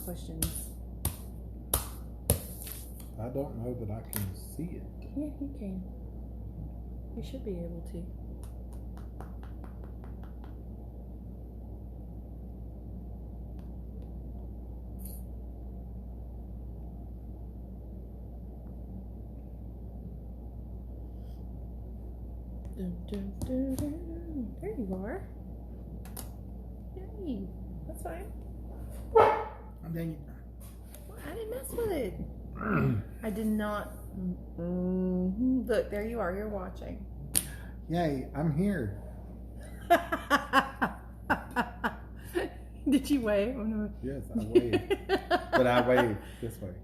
questions. I don't know that I can see it. Yeah, you can. You should be able to. Dun, dun, dun, dun. There you are. Yay. That's fine. And then I didn't mess with it. I did not. Look, there you are. You're watching. Yay, I'm here. Did you wave? Yes, I waved. But I waved this way.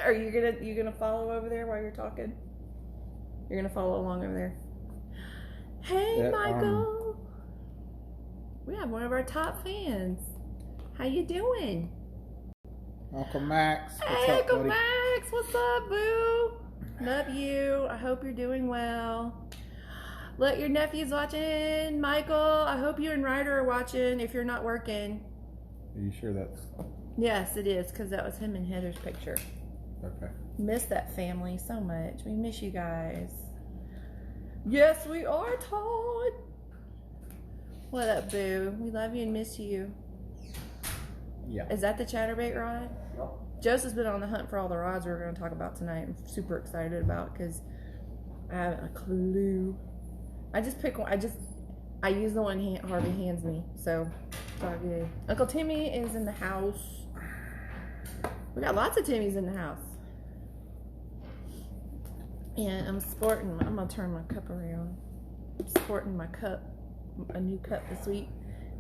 Are you gonna follow over there while you're talking? You're gonna follow along over there. Hey, Michael. We have one of our top fans. How you doing? Uncle Max. What's Hey, up, Uncle buddy? Max. What's up, boo? Love you. I hope you're doing well. Look, your nephew's watching. Michael, I hope you and Ryder are watching if you're not working. Are you sure that's... Yes, it is, because that was him and Heather's picture. Okay. Miss that family so much. We miss you guys. Yes, we are, Todd. What up, boo? We love you and miss you. Yeah. Is that the chatterbait rod? Yep. Joseph's been on the hunt for all the rods we're going to talk about tonight. I'm super excited about because I haven't a clue. I just pick one. I use the one Harvey hands me. So it's all good. Uncle Timmy is in the house. We got lots of Timmys in the house. And I'm going to turn my cup around. I'm sporting my cup, a new cup this week.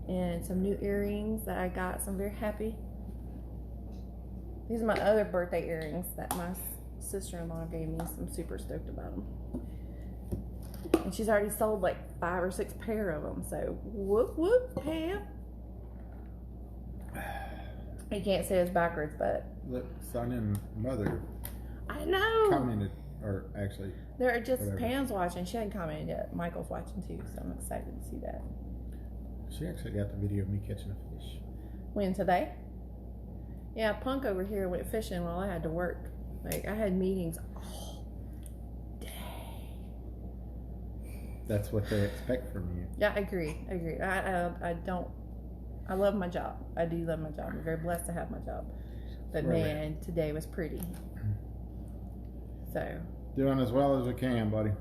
And some new earrings that I got, so I'm very happy. These are my other birthday earrings that my sister-in-law gave me, so I'm super stoked about them. And she's already sold like 5 or 6 pair of them, so whoop whoop, Pam. You can't say it's backwards, but... Look, son and mother I know. commented, or actually... They're just, whatever. Pam's watching. She hadn't commented yet. Michael's watching too, so I'm excited to see that. She actually got the video of me catching a fish. When, today? Yeah, Punk over here went fishing while I had to work. Like, I had meetings all day. That's what they expect from you. Yeah, I agree. I love my job. I do love my job. I'm very blessed to have my job. But Right. man, today was pretty. So. Doing as well as we can, buddy.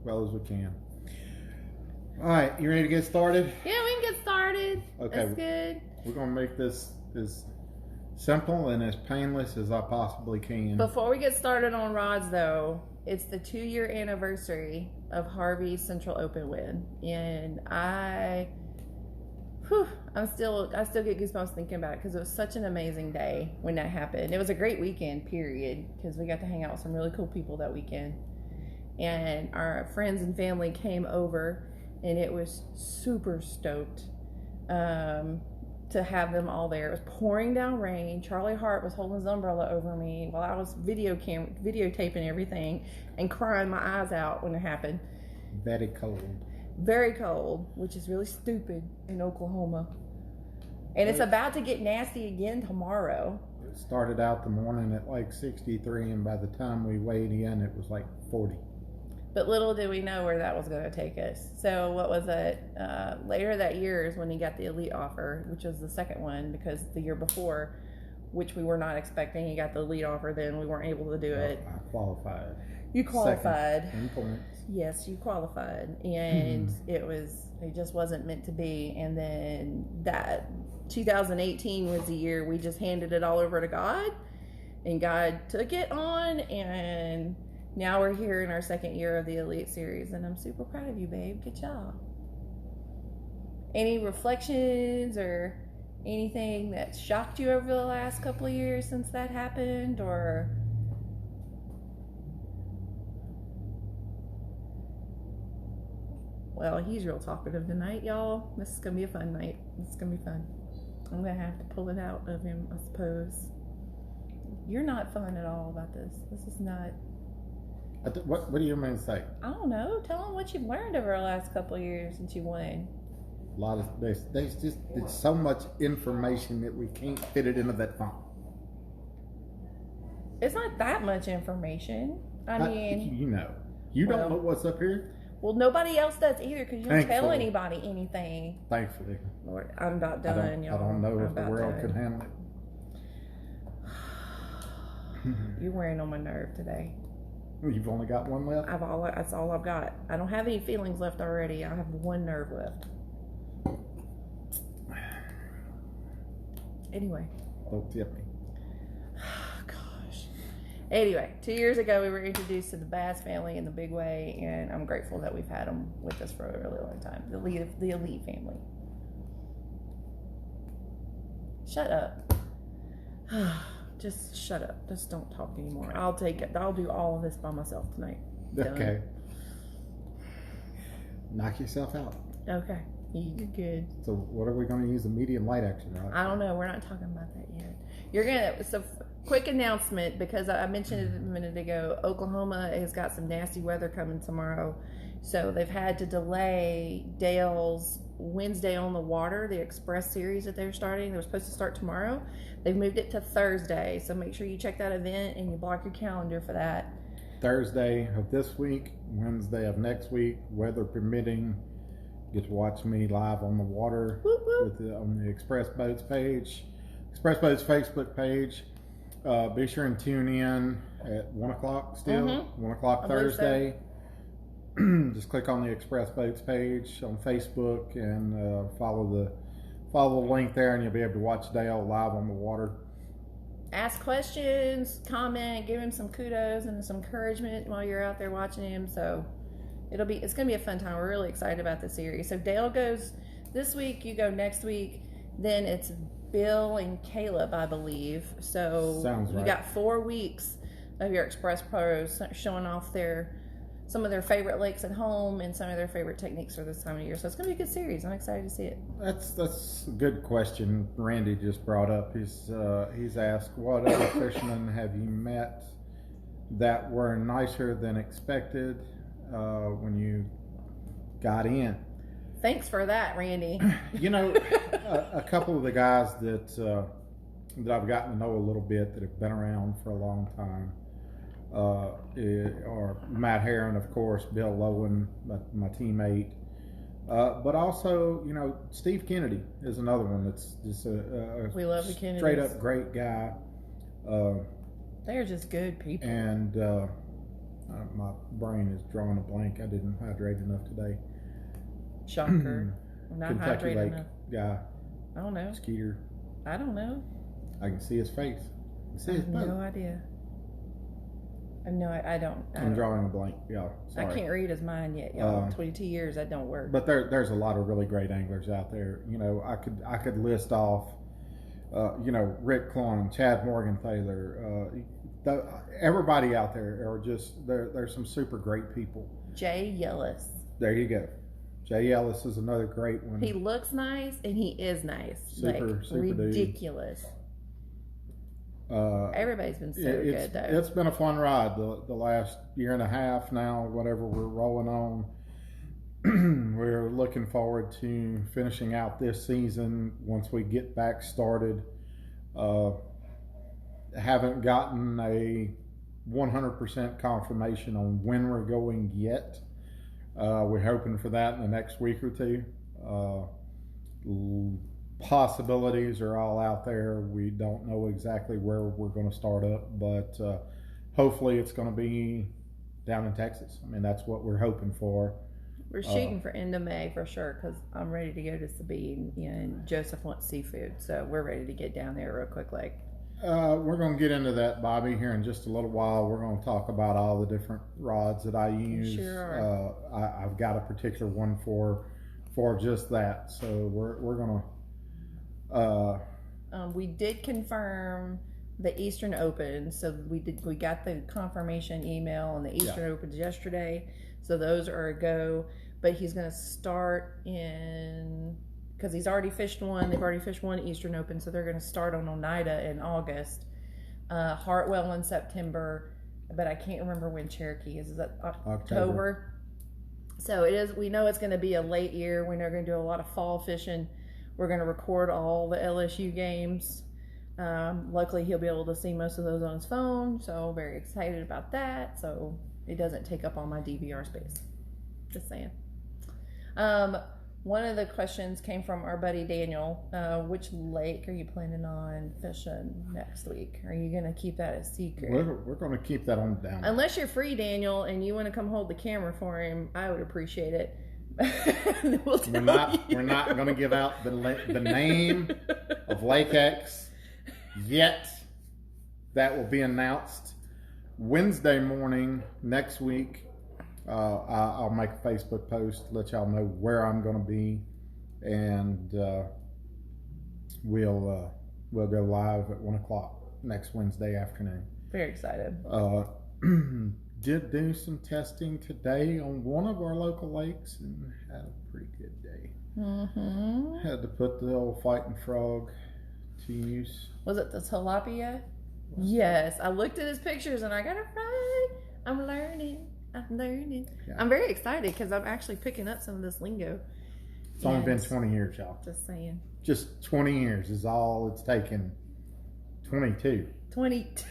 Well as we can. All right, you ready to get started? Yeah, we can get started. Okay. That's good. We're going to make this as simple and as painless as I possibly can. Before we get started on rods, though, it's the 2-year anniversary of Harvey's Central Open win, and I still get goosebumps thinking about it because it was such an amazing day when that happened. It was a great weekend, period, because we got to hang out with some really cool people that weekend, and our friends and family came over, and it was super stoked to have them all there. It was pouring down rain. Charlie Hart was holding his umbrella over me while I was videotaping everything and crying my eyes out when it happened. Very cold. Very cold, which is really stupid in Oklahoma. And it's about to get nasty again tomorrow. It started out the morning at like 63, and by the time we weighed in, it was like 40. But little did we know where that was going to take us. So what was it? Later that year is when he got the elite offer, which was the second one, because the year before, which we were not expecting, he got the elite offer. Then we weren't able to do it. I qualified. You qualified. Second in points. Yes, you qualified, and it just wasn't meant to be. And then that 2018 was the year we just handed it all over to God, and God took it on, and now we're here in our second year of the Elite Series, and I'm super proud of you, babe. Good job. Any reflections or anything that shocked you over the last couple of years since that happened, or? Well, he's real talkative tonight, y'all. This is going to be a fun night. This is going to be fun. I'm going to have to pull it out of him, I suppose. You're not fun at all about this. This is not... What do you mean to say? I don't know. Tell him what you've learned over the last couple of years since you won. A lot of there's just it's so much information that we can't fit it into that phone. It's not that much information. I mean, you don't know what's up here. Well, nobody else does either because you don't tell anybody anything. Thankfully. Lord, I'm about done, y'all. I don't know if the world could handle it. You're wearing on my nerve today. You've only got one left? That's all I've got. I don't have any feelings left already. I have one nerve left. Anyway. Don't tip me. Gosh. Anyway, 2 years ago we were introduced to the Bass family in the big way, and I'm grateful that we've had them with us for a really long time. The elite family. Shut up. Just shut up. Just don't talk anymore. I'll take it. I'll do all of this by myself tonight. Okay. Knock yourself out. Okay. You're good. So what are we going to use the medium light action rod? I don't know. We're not talking about that yet. So quick announcement, because I mentioned it a minute ago. Oklahoma has got some nasty weather coming tomorrow. So they've had to delay Dale's Wednesday on the Water, the Xpress series that they're starting. They were supposed to start tomorrow. They've moved it to Thursday. So make sure you check that event and you block your calendar for that. Thursday of this week, Wednesday of next week, weather permitting. Get to watch me live on the water. Whoop, whoop. On the Express Boats page, Express Boats Facebook page. Be sure and tune in at 1 o'clock still. 1 o'clock Thursday. So. Just click on the Express Boats page on Facebook and follow the link there, and you'll be able to watch Dale live on the water. Ask questions, comment, give him some kudos and some encouragement while you're out there watching him. So it's gonna be a fun time. We're really excited about the series. So Dale goes this week, you go next week, then it's Bill and Caleb, I believe. So sounds right. You got 4 weeks of your Express pros showing off some of their favorite lakes at home and some of their favorite techniques for this time of year. So it's gonna be a good series. I'm excited to see it. That's a good question Randy just brought up. He's asked, what other fishermen have you met that were nicer than expected when you got in? Thanks for that, Randy. A couple of the guys that I've gotten to know a little bit that have been around for a long time are Matt Herron, of course, Bill Lowen, my teammate, but also Steve Kennedy is another one that's just we love the Kennedys. Straight up great guy. They're just good people. And my brain is drawing a blank. I didn't hydrate enough today. Shocker. I'm not Kentucky hydrated Lake enough. Guy. I don't know. Skeeter. I don't know. I can see his face. I have no idea. No, I don't. I'm drawing a blank, y'all. Sorry. I can't read his mind yet, y'all. 22 years, that don't work. But there's a lot of really great anglers out there. I could list off, Rick Clun, Chad Morgan-Taylor, everybody out there are just there's some super great people. Jay Yellis. There you go. Jay Yellis is another great one. He looks nice and he is nice. Super ridiculous. Everybody's been so good though. It's been a fun ride the last year and a half now, whatever we're rolling on. We're looking forward to finishing out this season once we get back started. Haven't gotten a 100% confirmation on when we're going yet. We're hoping for that in the next week or two. Possibilities are all out there. We don't know exactly where we're going to start up, but hopefully it's going to be down in Texas. I mean, that's what we're hoping for. We're shooting for end of May for sure, because I'm ready to go to Sabine, and Joseph wants seafood, so we're ready to get down there real quick. We're going to get into that, Bobby, here in just a little while. We're going to talk about all the different rods that I use. Sure are. I've got a particular one for just that, so we're going to. We did confirm the Eastern Open, so we got the confirmation email on the Eastern Opens yesterday, so those are a go. But he's going to start because he's already fished one. They've already fished one Eastern Open, so they're going to start on Oneida in August, Hartwell in September, but I can't remember when Cherokee is. Is that October? So it is. We know it's going to be a late year. We know we're going to do a lot of fall fishing. We're going to record all the LSU games. Luckily, he'll be able to see most of those on his phone. So very excited about that. So it doesn't take up all my DVR space. Just saying. One of the questions came from our buddy Daniel. Which lake are you planning on fishing next week? Are you going to keep that a secret? We're going to keep that on down. Unless you're free, Daniel, and you want to come hold the camera for him, I would appreciate it. We're not going to give out the name of Lake X yet. That will be announced Wednesday morning next week. I'll make a Facebook post, let y'all know where I'm going to be, and we'll go live at 1 o'clock next Wednesday afternoon. Very excited. Did do some testing today on one of our local lakes and had a pretty good day. Mm-hmm. Had to put the old fighting frog to use. Was it the tilapia? Yes, I looked at his pictures and I got it right. I'm learning. Yeah. I'm very excited because I'm actually picking up some of this lingo. It's only been 20 years, y'all. Just saying. Just 20 years is all it's taken. 22. 22.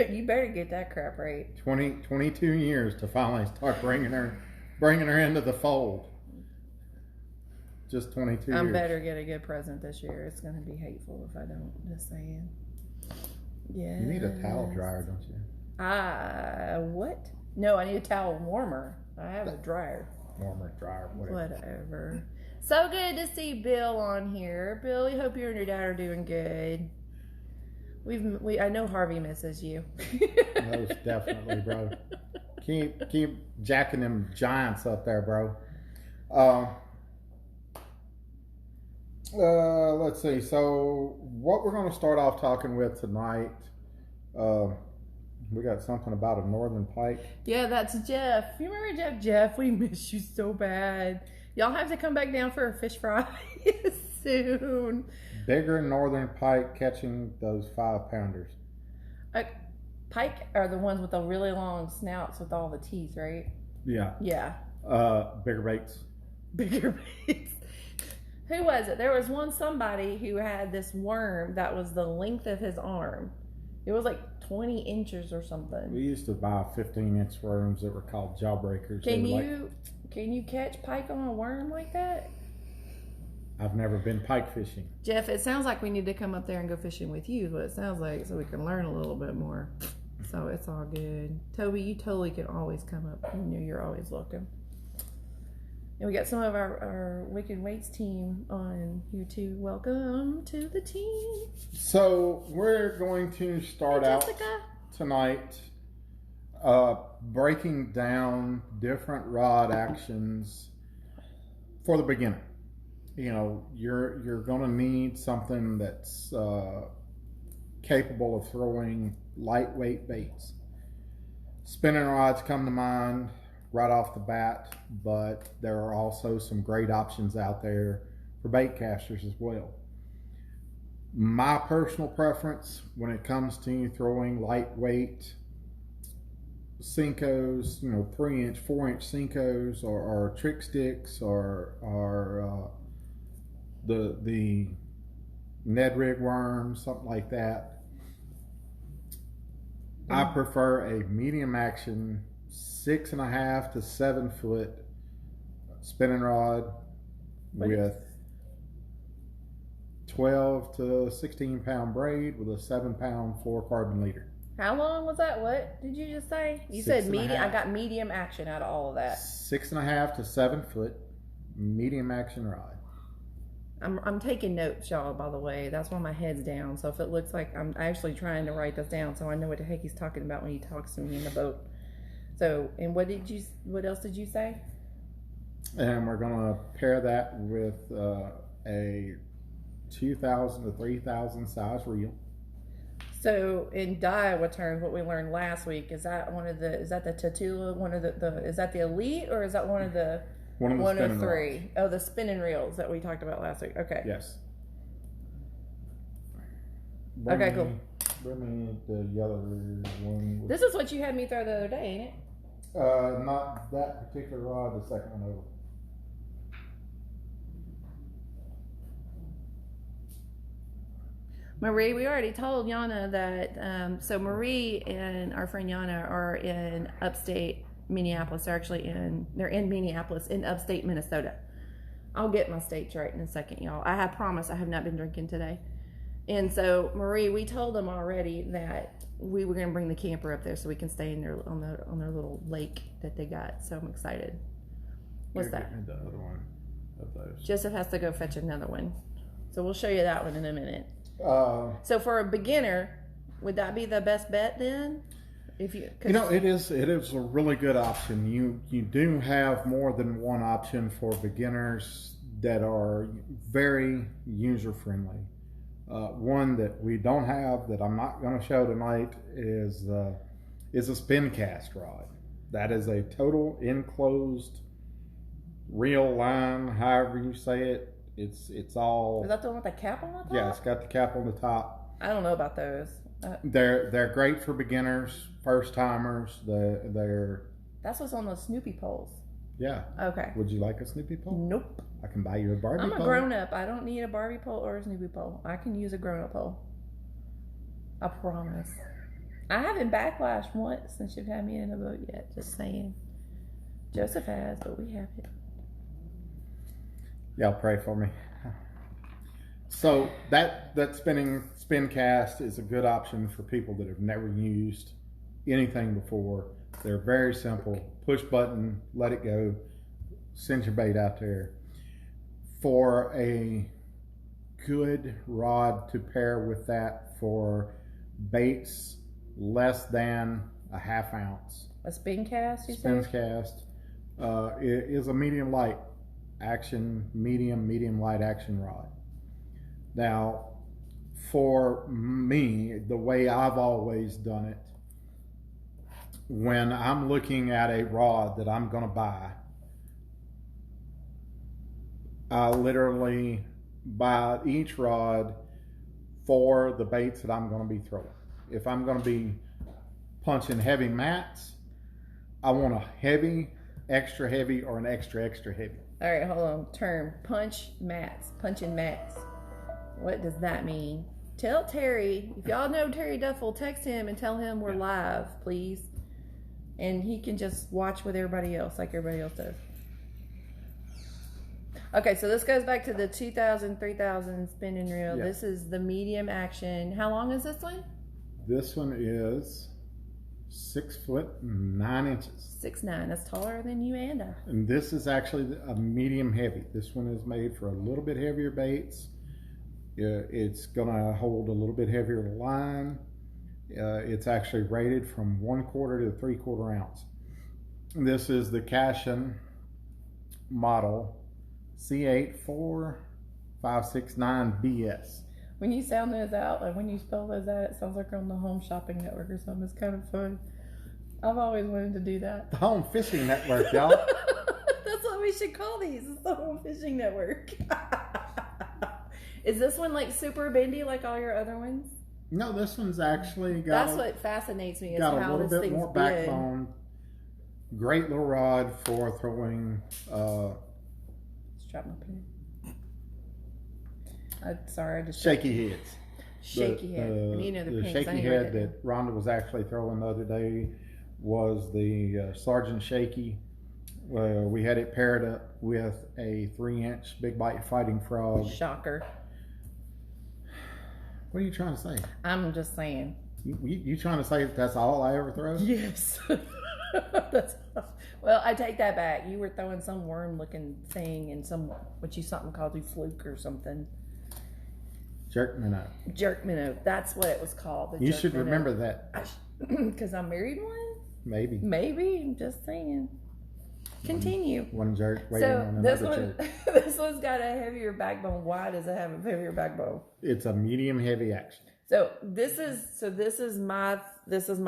You better get that crap right. 22 years to finally start bringing her into the fold. Just 22 years. I better get a good present this year. It's going to be hateful if I don't. Just saying. Yeah. You need a towel dryer, don't you? What? No, I need a towel warmer. I have a dryer. Warmer, dryer, whatever. So good to see Bill on here. Bill, I hope you and your dad are doing good. I know Harvey misses you. Most definitely, bro. Keep jacking them giants up there, bro. Let's see. So what we're going to start off talking with tonight, we got something about a northern pike. Yeah, that's Jeff. You remember Jeff? Jeff, we miss you so bad. Y'all have to come back down for a fish fry soon. Bigger northern pike catching those 5-pounders. Pike are the ones with the really long snouts with all the teeth, right? Yeah. Yeah. Bigger baits. Bigger baits. Who was it? There was somebody who had this worm that was the length of his arm. It was like 20 inches or something. We used to buy 15-inch worms that were called jawbreakers. Can you catch pike on a worm like that? I've never been pike fishing. Jeff, it sounds like we need to come up there and go fishing with you, is what it sounds like, so we can learn a little bit more. So it's all good. Toby, you totally can always come up. You know you're always welcome. And we got some of our Wicked Weights team on here too. Welcome to the team. So we're going to start out tonight breaking down different rod actions for the beginner. You know, you're going to need something that's capable of throwing lightweight baits. Spinning rods come to mind right off the bat, but there are also some great options out there for bait casters as well. My personal preference when it comes to throwing lightweight Senkos, 3-inch, 4-inch Senkos, or trick sticks, or the Ned rig worms, something like that. I prefer a medium action 6.5 to 7 foot spinning rod with 12 to 16 pound braid with a 7 pound fluorocarbon leader. How long was that? What did you just say? You said medium. I got medium action out of all of that. 6.5 to 7 foot medium action rod. I'm taking notes, y'all, by the way. That's why my head's down. So if it looks like I'm actually trying to write this down so I know what the heck he's talking about when he talks to me in the boat. So, and what else did you say? And we're going to pair that with a 2,000 to 3,000 size reel. So in Daiwa terms, what we learned last week, is that the Tatula, is that the Elite, or is that one of the 103? Rods. Oh, the spinning reels that we talked about last week. Okay. Yes. Cool. Bring me the yellow one. This is what you had me throw the other day, ain't it? Not that particular rod, the second one over. Marie, we already told Yana that, so Marie and our friend Yana are in upstate Minneapolis. They're in Minneapolis, in upstate Minnesota. I'll get my states right in a second, y'all. I have promised I have not been drinking today. And so, Marie, we told them already that we were going to bring the camper up there so we can stay in their on their little lake that they got. So I'm excited. What's that? The other one of those. Joseph has to go fetch another one. So we'll show you that one in a minute. So for a beginner, would that be the best bet then? If you it is a really good option. You do have more than one option for beginners that are very user friendly. One that we don't have that I'm not going to show tonight is a spin cast rod. That is a total enclosed reel line, however you say it. It's all. Is that the one with the cap on the top? Yeah, it's got the cap on the top. I don't know about those. They're great for beginners, first timers. They're. That's what's on those Snoopy poles. Yeah. Okay. Would you like a Snoopy pole? Nope. I can buy you a Barbie pole. I'm a grown up. I don't need a Barbie pole or a Snoopy pole. I can use a grown up pole. I promise. I haven't backlashed once since you've had me in a boat yet. Just saying. Joseph has, but we haven't. Y'all pray for me. So that spin cast is a good option for people that have never used anything before. They're very simple. Push button, let it go, send your bait out there. For a good rod to pair with that for baits less than a half ounce. A spin cast, you Spin said? cast is a medium light medium light action rod. Now, for me, the way I've always done it, when I'm looking at a rod that I'm going to buy, I literally buy each rod for the baits that I'm going to be throwing. If I'm going to be punching heavy mats, I want a heavy, extra heavy, or an extra heavy. All right, hold on. Term, punching mats. What does that mean? Tell Terry, if y'all know Terry Duffel, text him and tell him we're live, please. And he can just watch with everybody else like everybody else does. Okay, so this goes back to the 2000, 3000 spinning reel. Yeah. This is the medium action. How long is this one? This one is 6 foot 9 inches. 6'9". That's taller than you and I. And this is actually a medium heavy. This one is made for a little bit heavier baits. It's gonna hold a little bit heavier line. It's actually rated from 1/4 to 3/4 ounce. This is the Cashion model C84569BS. When you sound those out, like when you spell those out, it sounds like you're on the Home Shopping Network or something. It's kind of fun. I've always wanted to do that. The Home Fishing Network, y'all. That's what we should call these. It's the Home Fishing Network. Is this one like super bendy like all your other ones? No, this one's actually got. That's what fascinates me is got how a little this bit thing's more big. backbone. Great little rod for throwing. Strap my pen. Sorry, I just Shaky heads. shaky head. And you know the pins. shaky head that Rhonda was actually throwing the other day was the Sergeant Shaky. We had it paired up with a 3-inch big bite fighting frog. Shocker. What are you trying to say? I'm just saying. You trying to say that's all I ever throw? Yes. Well, I take that back. You were throwing some worm-looking thing and something called a fluke or something. Jerk minnow. Jerk minnow. That's what it was called. You should remember that. Because I married one? Maybe. Maybe. I'm just saying. Continue. One jerk waiting on another jerk. This one's got a heavier backbone. Why does it have a heavier backbone? It's a medium heavy action. So this is my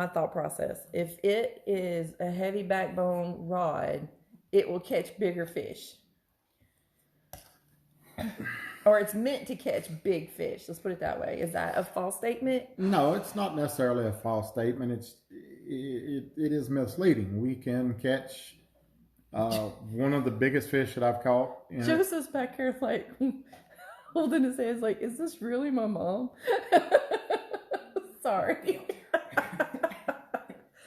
thought process. If it is a heavy backbone rod, it will catch bigger fish. Or it's meant to catch big fish. Let's put it that way. Is that a false statement? No, it's not necessarily a false statement. it is misleading. We can catch one of the biggest fish that I've caught. Joseph's back here like holding his hands like, is this really my mom? Sorry.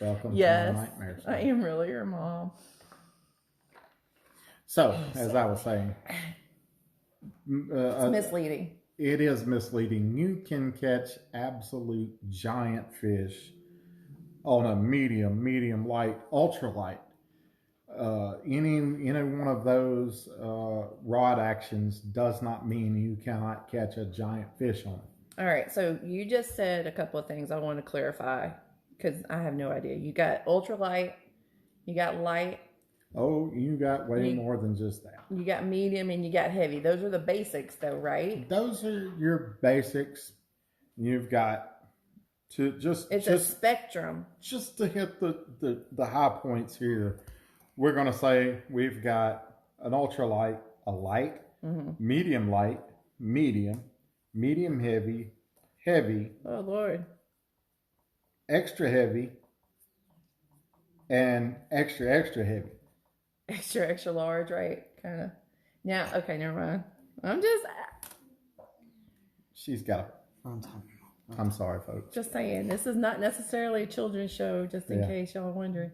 Welcome to my nightmares. I am really your mom. So, as I was saying, it's misleading. It is misleading. You can catch absolute giant fish on a medium light, ultra light. Any one of those rod actions does not mean you cannot catch a giant fish on it. All right, so you just said a couple of things I want to clarify because I have no idea. You got ultralight, you got light. Oh, you got more than just that. You got medium and you got heavy. Those are the basics though, right? Those are your basics. You've got to It's a spectrum. Just to hit the high points here, we're going to say we've got an ultralight, a light, medium light, medium heavy, heavy. Oh, Lord. Extra heavy, and extra heavy. Extra large, right? Kind of. Now, okay, never mind. I'm just... She's got a... I'm sorry, folks. Just saying, this is not necessarily a children's show, just in case y'all are wondering.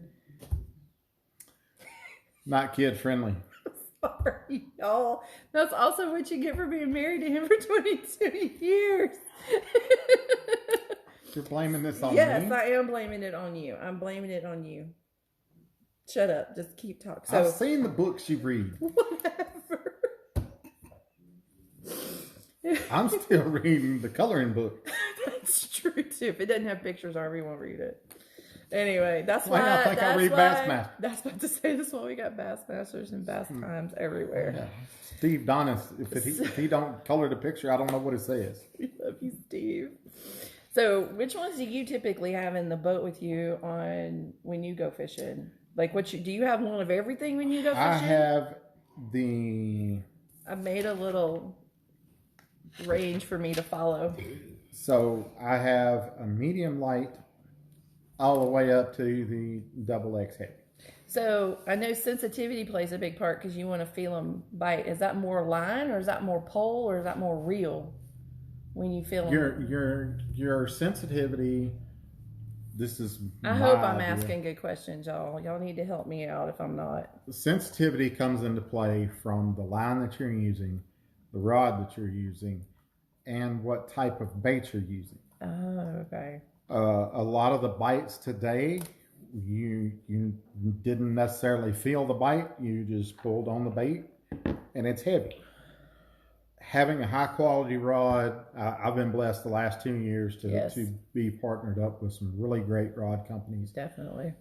Not kid friendly. Sorry, y'all. That's also what you get for being married to him for 22 years. You're blaming this on me? Yes, I am blaming it on you. I'm blaming it on you. Shut up. Just keep talking. So, I've seen the books you read. Whatever. I'm still reading the coloring book. That's true, too. If it doesn't have pictures, Harvey won't read it. Anyway, that's why I think I read Bassmaster. That's about to say, that's why we got Bassmasters and Bass Times everywhere. Yeah. Steve Donis, if he don't color the picture, I don't know what it says. We love you, Steve. So, which ones do you typically have in the boat with you on when you go fishing? Like, do you have one of everything when you go fishing? I have I made a little range for me to follow. So, I have a medium light all the way up to the double X heavy. So, I know sensitivity plays a big part because you want to feel them bite. Is that more line, or is that more pole, or is that more reel? When you feel your sensitivity, this is I hope I'm asking good questions, y'all. Y'all need to help me out if I'm not. The sensitivity comes into play from the line that you're using, the rod that you're using, and what type of bait you're using. Oh, okay. A lot of the bites today, you didn't necessarily feel the bite. You just pulled on the bait, and it's heavy. Having a high quality rod, I've been blessed the last 2 years to be partnered up with some really great rod companies. Definitely.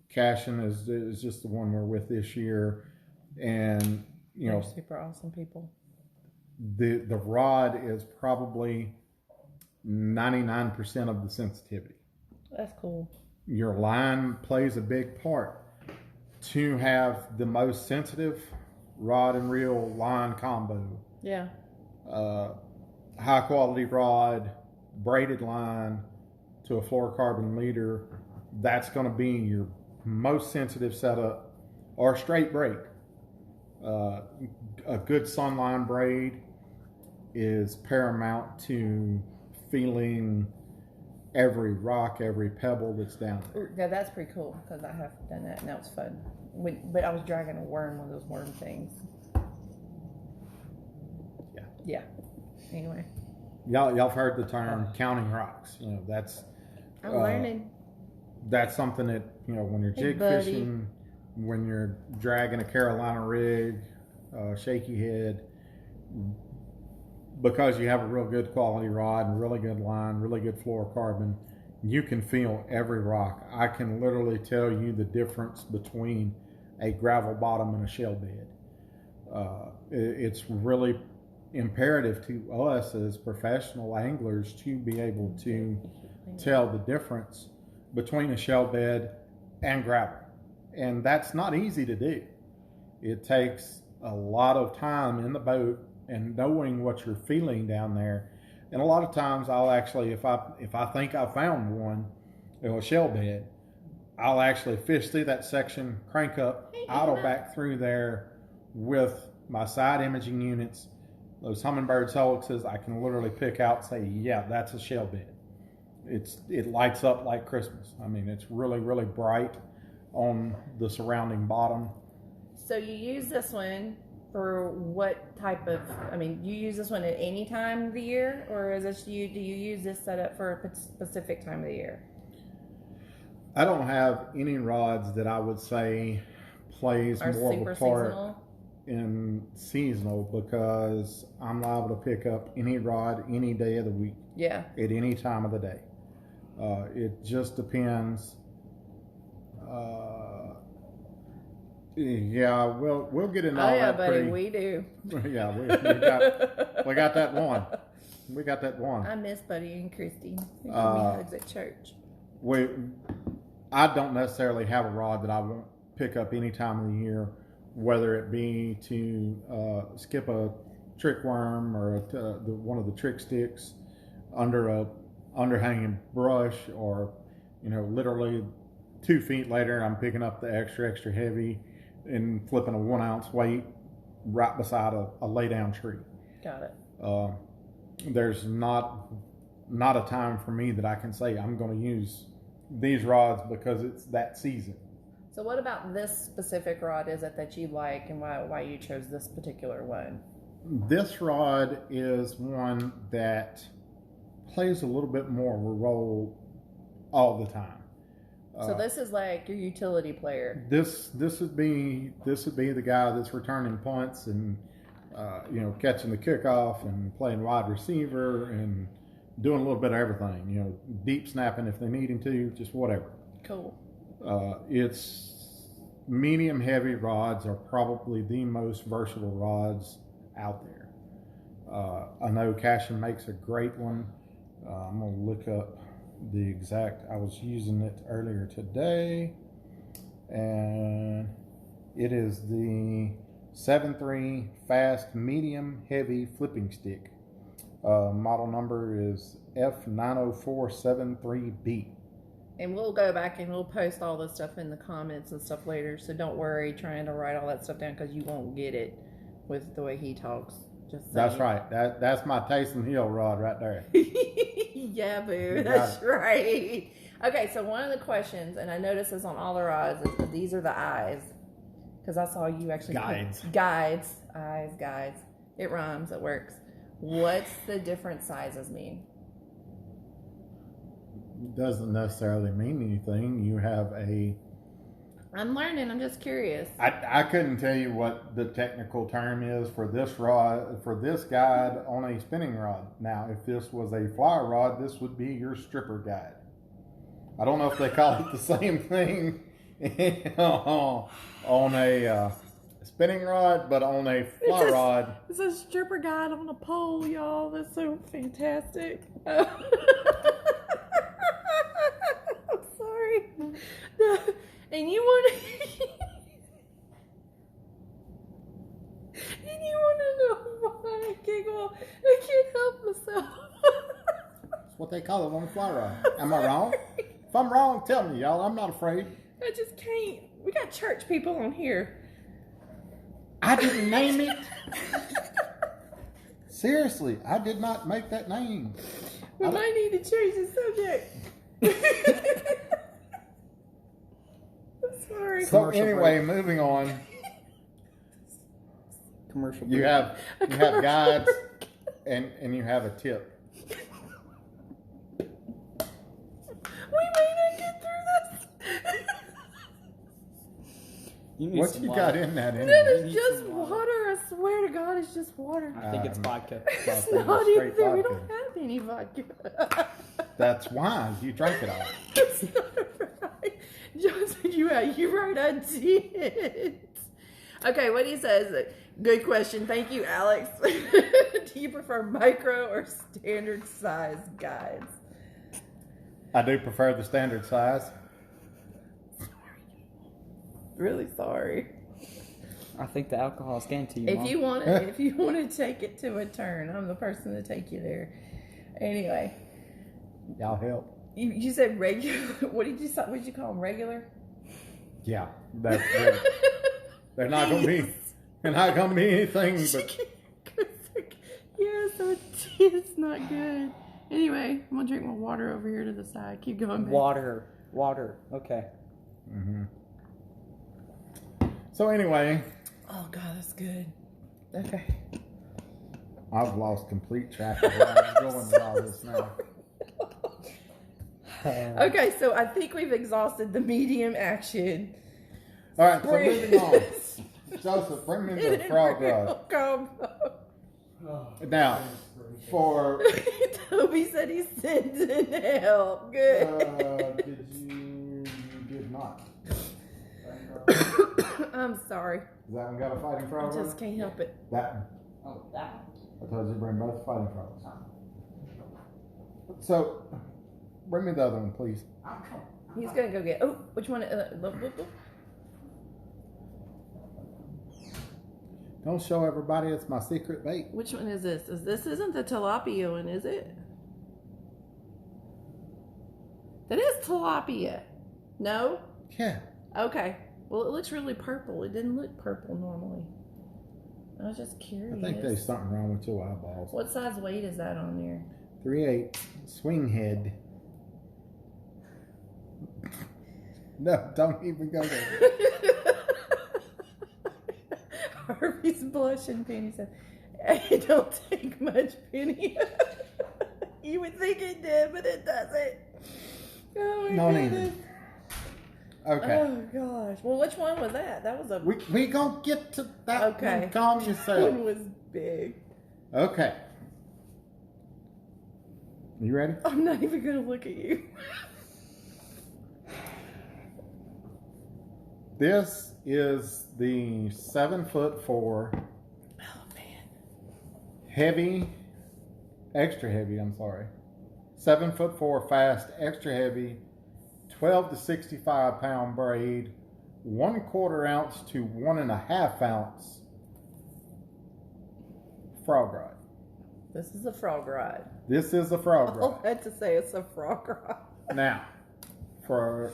Cashion is just the one we're with this year, and they're super awesome people. The rod is probably 99% of the sensitivity. That's cool. Your line plays a big part. To have the most sensitive rod and reel line combo. Yeah. High quality rod, braided line to a fluorocarbon leader, that's going to be your most sensitive setup, or straight braid. A good Sunline braid is paramount to feeling every rock, every pebble that's down there. Yeah, that's pretty cool because I have done that and that was fun. But I was dragging a worm, one of those worm things. Yeah. Anyway. Y'all have heard the term counting rocks. That's I'm learning. That's something that, when you're jig fishing, when you're dragging a Carolina rig, shaky head, because you have a real good quality rod and really good line, really good fluorocarbon, you can feel every rock. I can literally tell you the difference between a gravel bottom and a shell bed. It's really imperative to us as professional anglers to be able to tell the difference between a shell bed and gravel. And that's not easy to do. It takes a lot of time in the boat and knowing what you're feeling down there. And a lot of times I'll actually, if I think I found one, a shell bed, I'll actually fish through that section, crank up, idle back through there with my side imaging units, those Humminbird helices. I can literally pick out and say, yeah, that's a shell bed. It lights up like Christmas. I mean, it's really, really bright on the surrounding bottom. So you use this one for what type of, I mean, you use this one at any time of the year, or do you use this setup for a specific time of the year? I don't have any rods that I would say plays more of a part in seasonal, because I'm liable to pick up any rod any day of the week. Yeah. At any time of the day. It just depends. Yeah, we'll get into all that. Buddy, we do. Yeah, we got that one. We got that one. I miss Buddy and Christy. They give me hugs at church. I don't necessarily have a rod that I won't pick up any time of the year, whether it be to skip a trick worm or one of the trick sticks under a underhanging brush, or literally 2 feet later I'm picking up the extra heavy and flipping a 1 ounce weight right beside a lay down tree. Got it. There's not a time for me that I can say I'm going to use these rods because it's that season. So what about this specific rod is it that you like, and why you chose this particular one? This rod is one that plays a little bit more of a role all the time. So this is like your utility player. This would be the guy that's returning punts and catching the kickoff and playing wide receiver and doing a little bit of everything. Deep snapping if they need him to, just whatever. Cool. It's medium heavy rods are probably the most versatile rods out there. I know Cashion makes a great one. I'm gonna look up the exact. I was using it earlier today, and it is the 7.3 fast medium heavy flipping stick. Model number is F90473B. And we'll go back and we'll post all this stuff in the comments and stuff later, so don't worry trying to write all that stuff down, because you won't get it with the way he talks. That's right. That's my Tyson Hill rod right there. Yeah, boo. That's right. Okay, so one of the questions, and I noticed this on all the rods, is that these are the eyes. Because I saw you actually guides. Eyes, guides. It rhymes. It works. What's the different sizes mean? Doesn't necessarily mean anything. You have I'm learning. I'm just curious. I couldn't tell you what the technical term is for this rod, for this guide on a spinning rod. Now, if this was a fly rod, this would be your stripper guide. I don't know if they call it the same thing on a spinning rod, but on a fly rod. It's a stripper guide on a pole, y'all. That's so fantastic. I'm sorry. And you want to know why I giggle? I can't help myself. That's what they call it on a fly rod. Am I wrong? If I'm wrong, tell me, y'all. I'm not afraid. I just can't. We got church people on here. I didn't name it. Seriously, I did not make that name. We might need to change the subject. Sorry. So anyway, moving on. Commercial. You have guides and you have a tip. We may not get through this. What you got in that? That is just water. I swear to God, it's just water. I think it's vodka. It's not even there. We don't have any vodka. That's why you drank it all. That's not right. Johnson, you right, I did. Okay, what he says, good question. Thank you, Alex. Do you prefer micro or standard size guides? I do prefer the standard size. Really sorry. I think the alcohol's getting to you, If Mom. you want to take it to a turn, I'm the person to take you there. Anyway. Y'all help. You said regular. What did you call them? Regular? Yeah, they're not gonna be. They're not gonna be anything but. Yeah, so it's not good. Anyway, I'm gonna drink my water over here to the side. Keep going. Babe. Water. Okay. Mm-hmm. So anyway. Oh God, that's good. Okay. I've lost complete track of where I'm going with all this now. Okay, so I think we've exhausted the medium action. All right, so moving on. Joseph, bring me the frog rod. Now, for... Toby said he sent in help. Good. You did not. I'm sorry. Has that one got a fighting frog I rod? just can't help it. That one. Oh, that one. I told you to bring both fighting frogs. So, bring me the other one, please. He's gonna go get. Oh, which one? Don't show everybody it's my secret bait. Which one is this? This isn't the tilapia one, is it? That is tilapia. No? Yeah. Okay. Well, it looks really purple. It didn't look purple normally. I was just curious. I think there's something wrong with your eyeballs. What size weight is that on there? 3/8 swing head. No, don't even go there. Harvey's blushing. Penny said, "It don't take much, Penny." You would think it did, but it doesn't. Oh my goodness. Okay. Oh gosh. Well, which one was that? That was a. We gonna get to that. Okay. One. Calm That yourself. one was big. Okay. You ready? I'm not even gonna look at you. This is the 7'4". Oh man. Heavy, extra heavy. I'm sorry. 7'4" fast, extra heavy, 12 to 65 pound braid, 1/4 ounce to 1.5 ounce frog rod. This is a frog rod. This is a frog I rod. had to say it's a frog rod. Now, for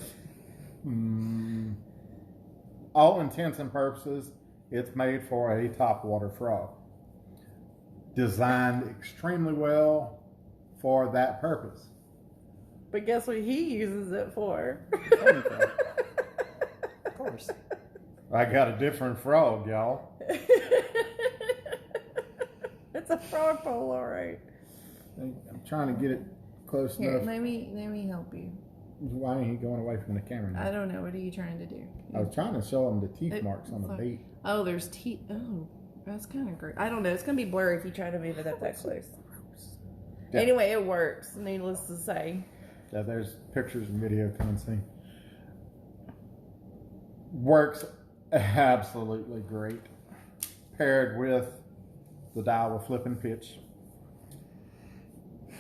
all intents and purposes, it's made for a topwater frog. Designed extremely well for that purpose. But guess what he uses it for? Of course. I got a different frog, y'all. It's a frog pole, all right. I'm trying to get it close Here, enough. let me help you. Why ain't he going away from the camera now? I don't know. What are you trying to do? I was trying to show him the teeth marks on the bait. Oh, there's teeth. Oh, that's kind of great. I don't know. It's going to be blurry if you try to move it up that close. Yeah. Anyway, it works, needless to say. Yeah, there's pictures and video coming soon. Works absolutely great. Paired with the Daiwa flip and pitch.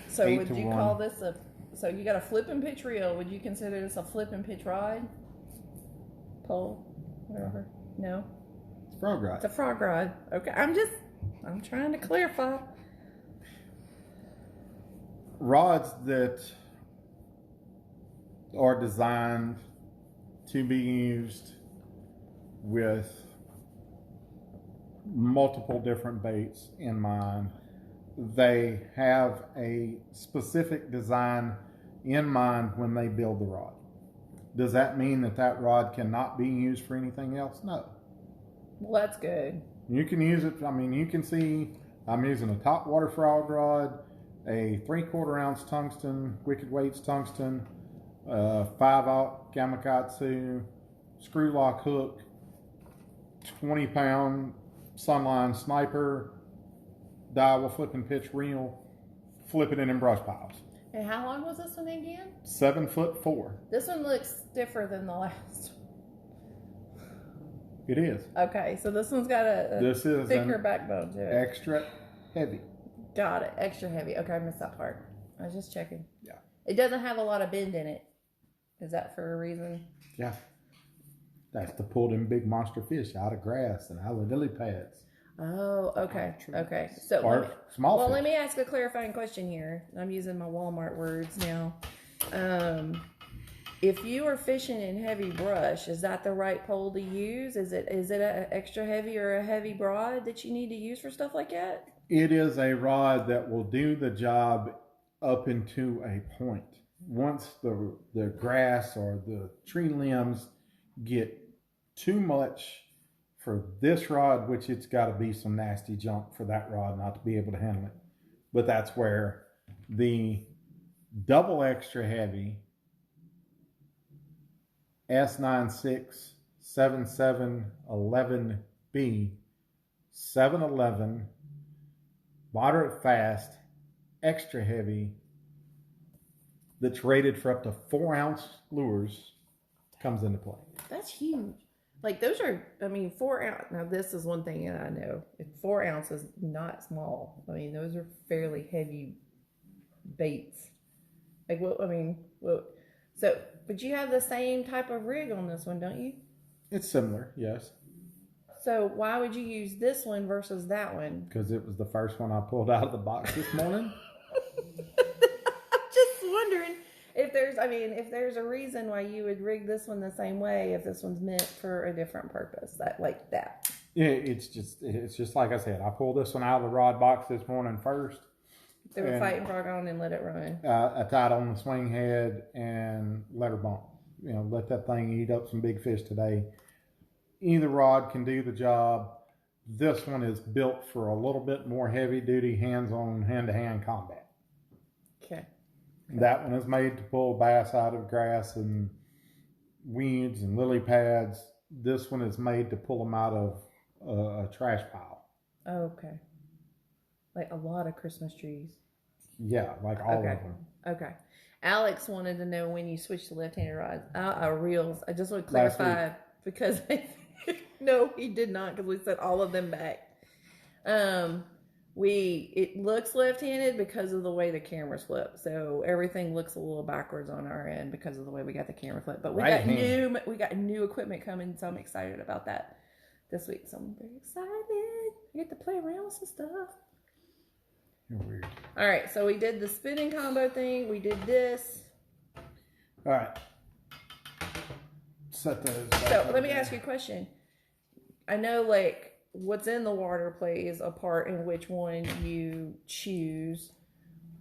So 8 would to you 1. call this a... So you got a flip and pitch reel. Would you consider this a flip and pitch rod? Pole? Whatever. No? It's a frog rod. It's a frog rod. Okay, I'm trying to clarify. Rods that are designed to be used with multiple different baits in mind. They have a specific design in mind when they build the rod. Does that mean that rod cannot be used for anything else? No. Well, that's good. You can use it. I mean, you can see I'm using a topwater frog rod, a 3/4 ounce tungsten, Wicked Weights tungsten, 5/0 Gamakatsu, screw lock hook, 20 pound Sunline sniper, Daiwa flip and pitch reel, flipping it in brush piles. And how long was this one again? 7'4". This one looks stiffer than the last one. It is. Okay, so this one's got a This is thicker an backbone to it. extra heavy. Got it. Extra heavy. Okay, I missed that part. I was just checking. Yeah. It doesn't have a lot of bend in it. Is that for a reason? Yeah. That's to pull them big monster fish out of grass and out of lily pads. Oh, okay. Okay. So, Or small well, fish. let me ask a clarifying question here. I'm using my Walmart words now. If you are fishing in heavy brush, is that the right pole to use? Is it an extra heavy or a heavy rod that you need to use for stuff like that? It is a rod that will do the job up into a point. Once the grass or the tree limbs get too much for this rod, which it's got to be some nasty junk for that rod not to be able to handle it. But that's where the double extra heavy S96 7711B 711 moderate fast extra heavy that's rated for up to 4-ounce lures comes into play. That's huge. Like those are, 4 ounce. Now this is one thing that I know. 4 ounces is not small. Those are fairly heavy baits. Like so, but you have the same type of rig on this one, don't you? It's similar, yes. So why would you use this one versus that one? Because it was the first one I pulled out of the box this morning. I'm just wondering if there's a reason why you would rig this one the same way if this one's meant for a different purpose, like that. Yeah, it's just like I said. I pulled this one out of the rod box this morning first. They were fighting frog on and let it run. I tied on the swing head and let her bump. Let that thing eat up some big fish today. Either rod can do the job. This one is built for a little bit more heavy duty, hands-on, hand-to-hand combat. Okay. That one is made to pull bass out of grass and weeds and lily pads. This one is made to pull them out of a trash pile. Oh, okay. Like a lot of Christmas trees. Yeah, like all of them. Okay. Alex wanted to know when you switched to left-handed rods. Reels. I just want to clarify because no, he did not, because we set all of them back. It looks left-handed because of the way the cameras flip. So everything looks a little backwards on our end because of the way we got the camera flip. But we got new equipment coming, so I'm excited about that this week. So I'm very excited. I get to play around with some stuff. You're weird. All right, so we did the spinning combo thing. We did this. All right. Set those back. So let me ask you a question. I know, what's in the water plays a part in which one you choose.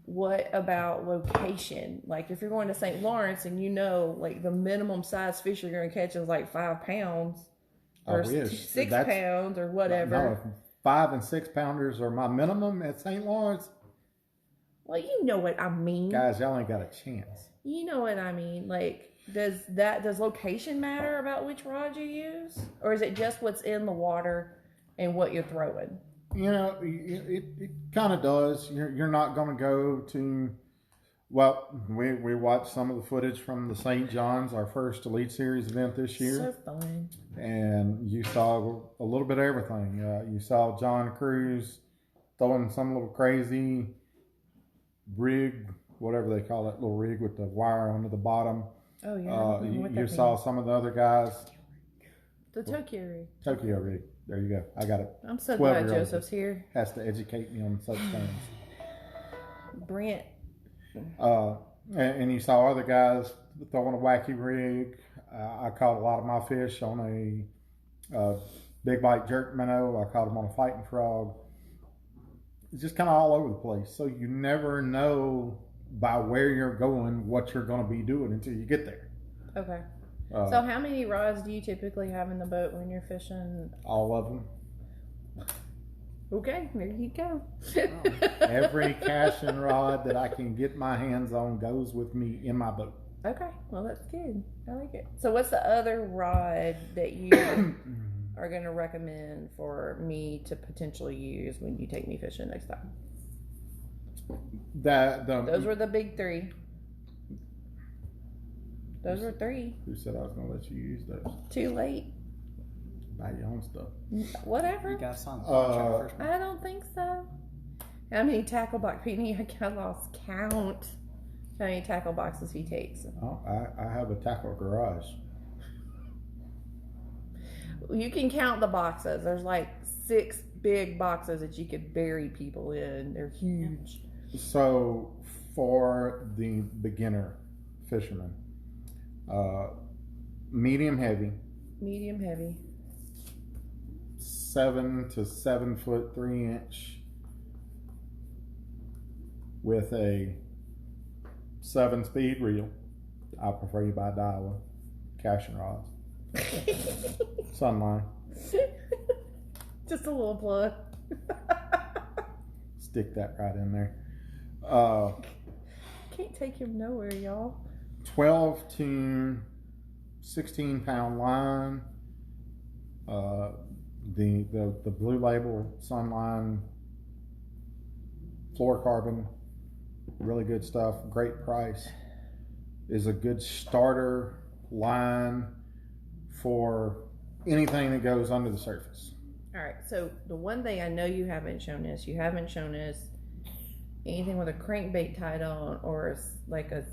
What about location? Like, if you're going to St. Lawrence and the minimum size fish you're going to catch is 5 pounds or 6 pounds or whatever. No, 5 and 6 pounders are my minimum at St. Lawrence. Well, you know what I mean. Guys, y'all ain't got a chance. You know what I mean. Does location matter about which rod you use? Or is it just what's in the water and what you're throwing? It kind of does. You're not going to go to... Well, we watched some of the footage from the St. John's, our first Elite Series event this year. So fun. And you saw a little bit of everything. You saw John Cruz throwing some little crazy rig, whatever they call that little rig with the wire onto the bottom. Oh, yeah. You saw some of the other guys. The Tokyo rig. Tokyo rig. There you go. I got it. I'm so glad Joseph's here. Has to educate me on such things. Brent. And you saw other guys throwing a wacky rig. I caught a lot of my fish on a big bite jerk minnow. I caught them on a fighting frog. It's just kind of all over the place. So you never know by where you're going what you're going to be doing until you get there. Okay. So how many rods do you typically have in the boat when you're fishing? All of them. Okay, there you go. Every Cashion rod that I can get my hands on goes with me in my boat. Okay, well that's good. I like it. So what's the other rod that you are going to recommend for me to potentially use when you take me fishing next time? Those were the big 3. Those were 3. Who said I was going to let you use those? Too late. Buy your own stuff. Whatever. You got some. I don't think so. How many tackle box? Penny, I lost count. How many tackle boxes he takes? Oh, I have a tackle garage. You can count the boxes. There's 6 big boxes that you could bury people in. They're huge. So for the beginner, fishermen. Medium heavy. Medium heavy. 7 to 7 foot 3 inch with a 7-speed reel. I prefer you buy Daiwa. Cashion Rods. Sunline. Just a little plug. Stick that right in there. Can't take him nowhere, y'all. 12 to 16 pound line. The Blue Label Sunline fluorocarbon, really good stuff, great price. Is a good starter line for anything that goes under the surface. All right, so the one thing I know you haven't shown us anything with a crankbait tied on, or like a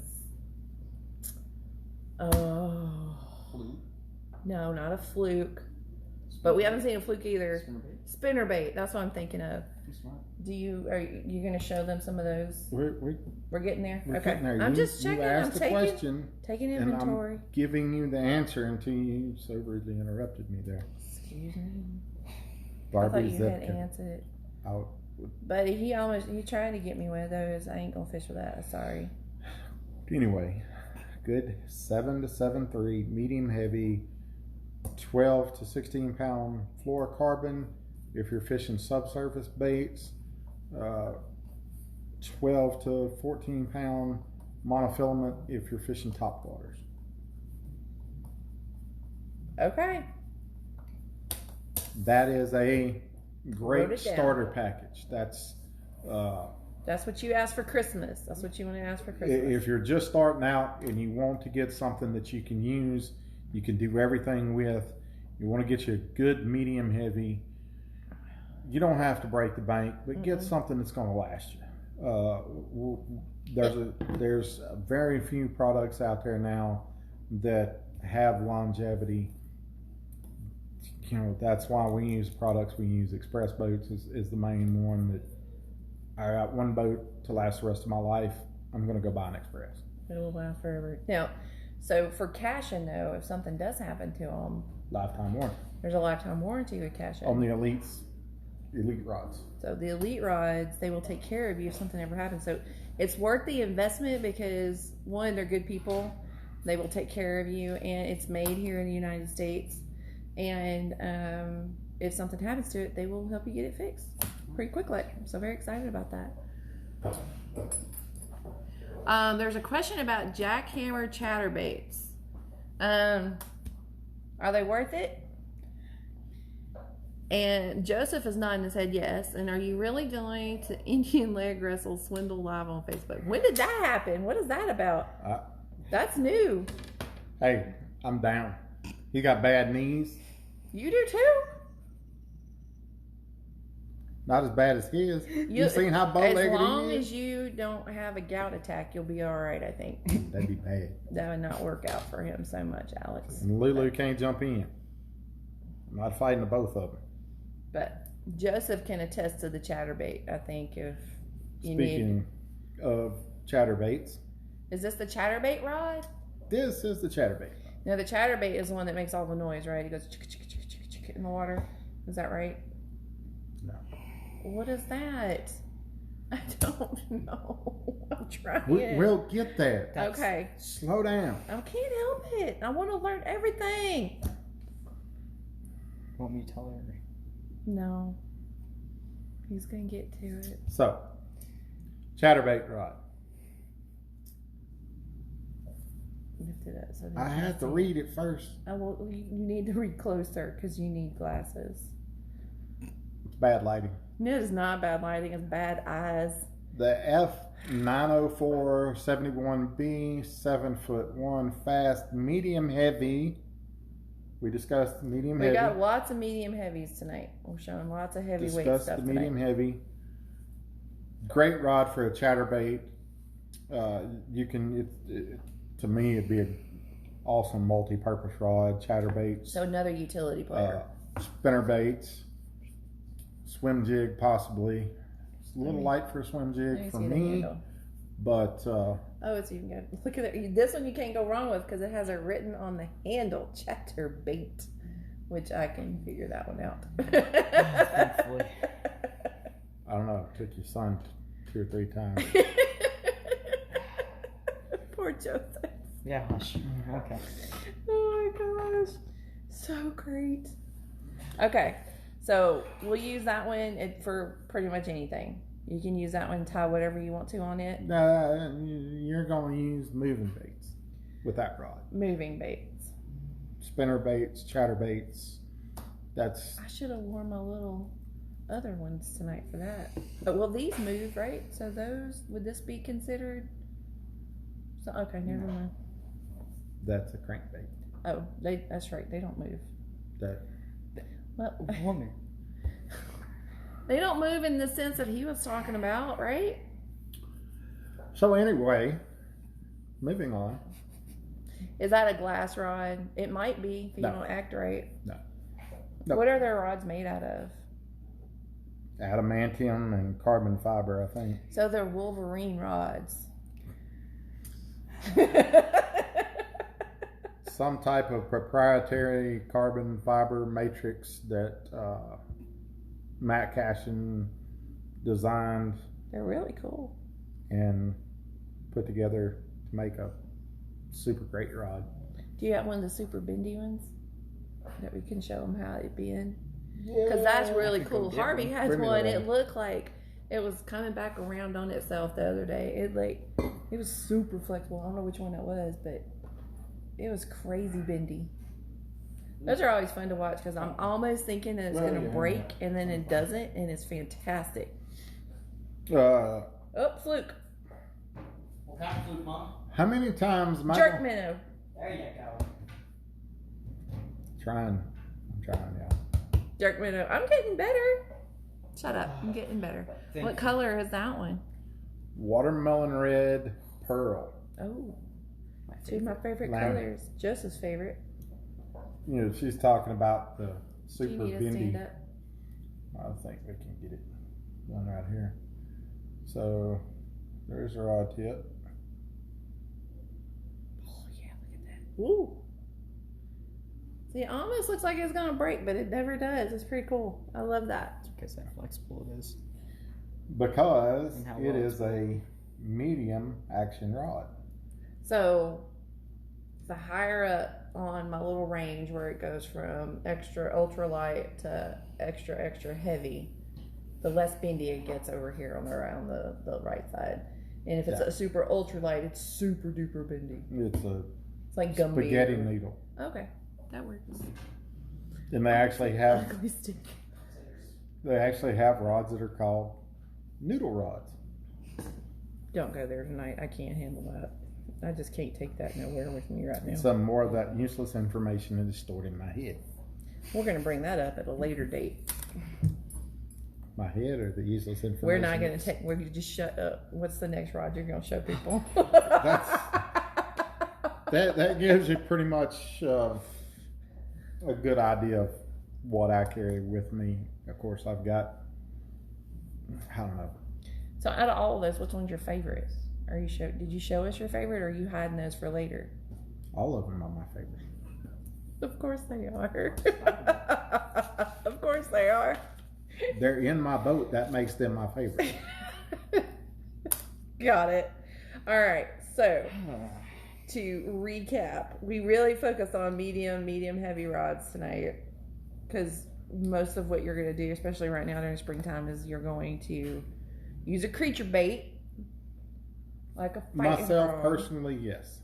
no, not a fluke. But we haven't seen a fluke either. Spinnerbait. That's what I'm thinking of. Are you going to show them some of those? We're getting there. We're okay. Getting there. I'm just checking. I'm taking inventory. And I'm giving you the answer until you so rudely interrupted me there. Excuse me. Barbie I thought you had answered it. But he tried to get me one of those. I ain't gonna fish with that. Sorry. Anyway, good 7 to 7.3 medium heavy. 12 to 16 pound fluorocarbon if you're fishing subsurface baits, 12 to 14 pound monofilament if you're fishing top waters. Okay. That is a great starter package. That's what you asked for Christmas. That's what you want to ask for Christmas. If you're just starting out and you want to get something that you can use, you can do everything with. You want to get you a good medium heavy. You don't have to break the bank, but get something that's going to last you. There's very few products out there now that have longevity. You know, that's why we use products. We use Xpress boats is the main one that I got one boat to last the rest of my life. I'm going to go buy an Xpress. It will last forever. Now, so for Cashion though, if something does happen to them, lifetime warranty. There's a lifetime warranty with Cashion. On the elite rods. So the elite rods, they will take care of you if something ever happens. So it's worth the investment because one, they're good people. They will take care of you, and it's made here in the United States. And if something happens to it, they will help you get it fixed pretty quickly. I'm so very excited about that. There's a question about jackhammer chatterbaits. Are they worth it? And Joseph is nodding his head yes. And are you really going to Indian leg wrestle swindle live on Facebook? When did that happen? What is that about? That's new. Hey, I'm down. You got bad knees? You do too? Not as bad as his. You seen how bow-legged he is? As long as you don't have a gout attack, you'll be all right, I think. That'd be bad. That would not work out for him so much, Alex. And Lulu can't jump in. I'm not fighting the both of them. But Joseph can attest to the chatterbait, I think, if you Speaking of chatterbaits. Is this the chatterbait rod? This is the chatterbait. No, the chatterbait is the one that makes all the noise, right? It goes chick in the water. Is that right? No. What is that? I don't know. I'm trying. We'll get there. Okay. Slow down. I can't help it. I want to learn everything. Want me to tell her? No. He's going to get to it. So, chatterbait rod. Lift it up so I have to read it first. Well, you need to read closer because you need glasses. It's bad lighting. No, it's not bad lighting. It's bad eyes. The F90471B 7'1" fast medium heavy. We discussed medium heavy. We got lots of medium heavies tonight. We're showing lots of heavyweight stuff tonight. Discussed the medium heavy. Great rod for a chatterbait. You can. To me, it'd be an awesome multi-purpose rod, chatterbaits. So another utility player. Spinner baits, swim jig possibly. It's a little light for a swim jig for me, but Oh, it's even good. Look at it. This one you can't go wrong with because it has it written on the handle, chatterbait, which I can figure that one out. Thankfully. I don't know. It took your son 2 or 3 times. Poor Joseph. Yeah. Okay. Oh my gosh. So great. Okay. So we'll use that one for pretty much anything. You can use that one, tie whatever you want to on it. You're going to use moving baits with that rod. Moving baits. Spinner baits, chatter baits. That's. I should have worn my little other ones tonight for that. But will these move, right? So those, would this be considered? So, okay, never mind. That's a crankbait. Oh, that's right. They don't move. Well, Woman. they don't move in the sense that he was talking about, right? So anyway, moving on. Is that a glass rod? It might be if you don't act right. No. What are their rods made out of? Adamantium and carbon fiber, I think. So they're Wolverine rods. Some type of proprietary carbon fiber matrix that Matt Cashion designed. They're really cool. And put together to make a super great rod. Do you have one of the super bendy ones that we can show them how it bend? Because that's really cool. Harvey has one. It looked like it was coming back around on itself the other day. It was super flexible. I don't know which one it was, but it was crazy bendy. Those are always fun to watch because I'm almost thinking that it's going to break and then it doesn't, and it's fantastic. Oh, fluke. What kind of fluke, Mom? How many times, Michael? Jerk minnow. There you go. I'm trying, yeah. Jerk minnow. I'm getting better. Shut up. I'm getting better. What color is that one? Watermelon red pearl. Oh, two of my favorite colors. Joseph's favorite. You know, she's talking about the super Do you need to bendy. stand up? I think we can get it done right here. So there's our rod tip. Oh yeah, look at that. Ooh. See, it almost looks like it's gonna break, but it never does. It's pretty cool. I love that. Because how flexible it is. Because it is a medium action rod. So the higher up on my little range where it goes from extra ultralight to extra heavy, the less bendy it gets over here around the right side. And if it's a super ultralight, it's super duper bendy. It's like gumby. spaghetti needle. Okay, that works. And they actually have rods that are called noodle rods. Don't go there tonight. I can't handle that. I just can't take that nowhere with me right now. Some more of that useless information is stored in my head. We're going to bring that up at a later date. My head or the useless information? We're not going to take. We're going to just shut up. What's the next rod you're going to show people? That gives you pretty much a good idea of what I carry with me. Of course, I've got, I don't know. So out of all of those, which one's your favorite? Did you show us your favorite, or are you hiding those for later? All of them are my favorite. Of course they are. Of course they are. They're in my boat. That makes them my favorite. Got it. All right. So to recap, we really focused on medium, heavy rods tonight because most of what you're going to do, especially right now during springtime, is you're going to use a creature bait. Like a myself personally, yes.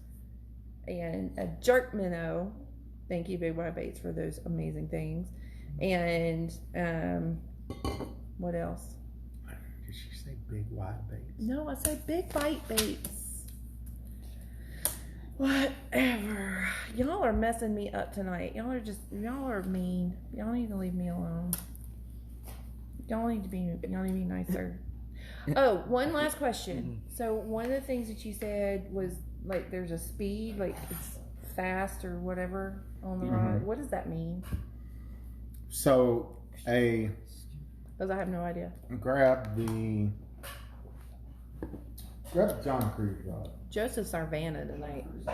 And a jerk minnow. Thank you, Big White Baits, for those amazing things. And what else? Did she say Big White Baits? No, I said Big Bite Baits. Whatever. Y'all are messing me up tonight. Y'all are mean. Y'all need to leave me alone. Y'all need to be nicer. Oh, one last question. So one of the things that you said was like there's a speed, like it's fast or whatever on the rod. What does that mean? So because I have no idea. Grab the John Cruise rod. Joseph's our Vanna tonight. The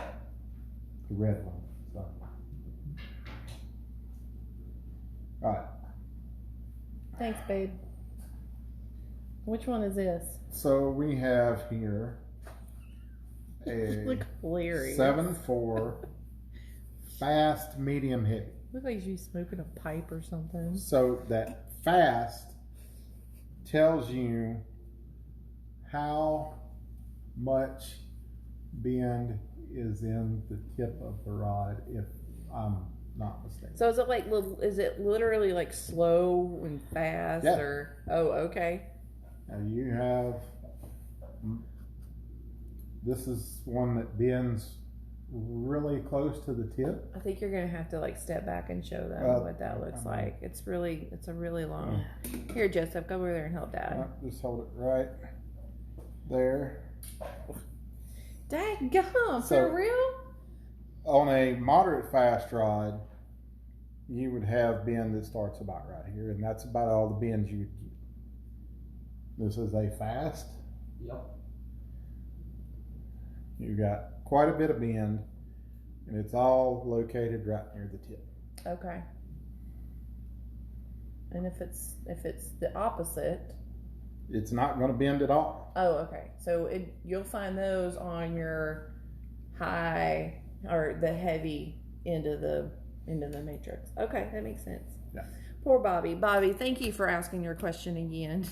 red one. So. All right. Thanks, babe. Which one is this? So we have here a Look hilarious. 7.4 fast medium heavy. Look like you smoking a pipe or something. So that fast tells you how much bend is in the tip of the rod, if I'm not mistaken. So is it like, is it literally like slow and fast? Yeah. Or oh, okay. Now you have, this is one that bends really close to the tip. I think you're gonna have to like step back and show them what that looks like. It's a really long. Here, Joseph, go over there and help Dad. Just hold it right there. Daggum, So, for real? On a moderate fast rod, you would have bend that starts about right here, and that's about all the bends you would get. This is a fast. Yep. You got quite a bit of bend, and it's all located right near the tip. Okay. And if it's the opposite, it's not going to bend at all. oh, okay. So you'll find those on your high or the heavy end of the matrix. Okay, that makes sense. Yeah. Poor Bobby. Bobby, thank you for asking your question again.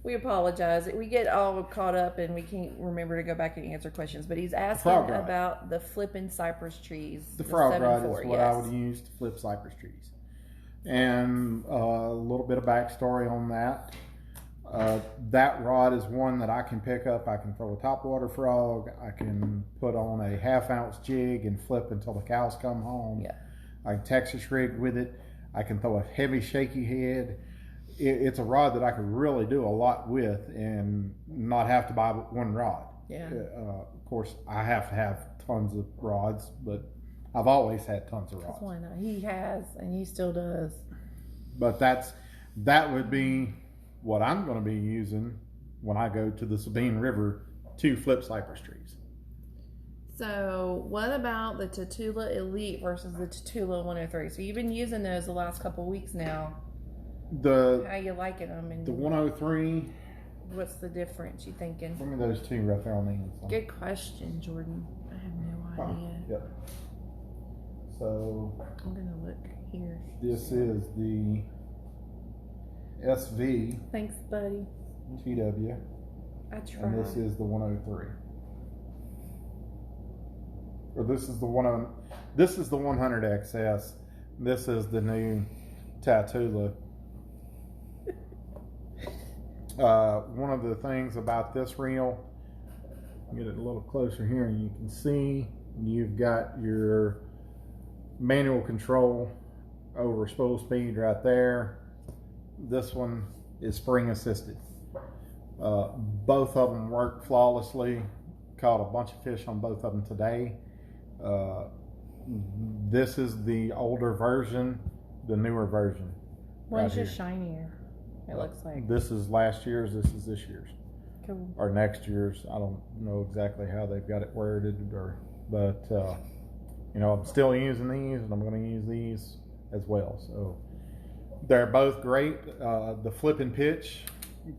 We apologize. We get all caught up and we can't remember to go back and answer questions. But he's asking about the flipping cypress trees. The frog rod is what I yes. would use to flip cypress trees. And a little bit of backstory on that. That rod is one that I can pick up. I can throw a topwater frog. I can put on a 1/2 ounce jig and flip until the cows come home. Yeah. I can Texas rig with it. I can throw a heavy shaky head. It's a rod that I could really do a lot with and not have to buy one rod. Yeah. Of course, I have to have tons of rods, but I've always had tons of rods. That's why not. He has, and he still does. But that would be what I'm going to be using when I go to the Sabine River to flip cypress trees. So what about the Tatula Elite versus the Tatula 103? So you've been using those the last couple of weeks now. How you liking them? And the 103. What's the difference, you thinking? Give me those two right there on the inside. Good question, Jordan. I have no idea. Yep. So I'm gonna look here. this is the SV. Thanks, buddy. TW. I tried. And this is the 103. Or this is the 100. This is the 100 XS. This is the new Tatula. One of the things about this reel, get it a little closer here, and you can see you've got your manual control over spool speed right there. This one is spring assisted. Both of them work flawlessly. Caught a bunch of fish on both of them today. This is the older version, the newer version. One's just shinier, it looks like. This is last year's, this is this year's. Cool. Or next year's. I don't know exactly how they've got it worded, but you know, I'm still using these, and I'm going to use these as well. So they're both great. The flip and pitch